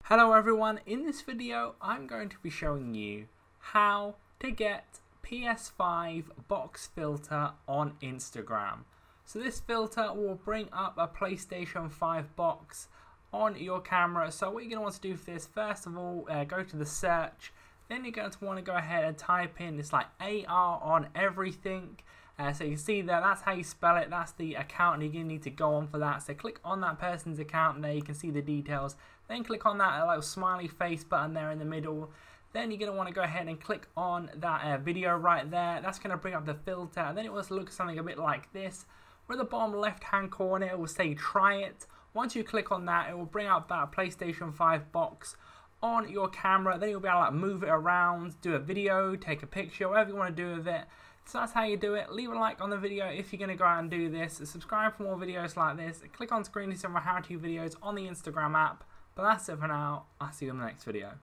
Hello everyone, in this video I'm going to be showing you how to get PS5 box filter on Instagram. So this filter will bring up a PlayStation 5 box on your camera. So what you're going to want to do for this, first of all, go to the search, then you're going to want to go ahead and type in, it's like AR on everything. So you can see there, that's how you spell it, that's the account, and you're going to need to go on for that. So click on that person's account there, you can see the details. Then click on that little smiley face button there in the middle. Then you're going to want to go ahead and click on that video right there. That's going to bring up the filter, and then it will look something a bit like this. Where the bottom left hand corner it will say try it. Once you click on that, it will bring up that PlayStation 5 box on your camera. Then you'll be able to like move it around, do a video, take a picture, whatever you want to do with it. So that's how you do it. Leave a like on the video if you're going to go out and do this. Subscribe for more videos like this. Click on screen to see some more how-to videos on the Instagram app. But that's it for now. I'll see you in the next video.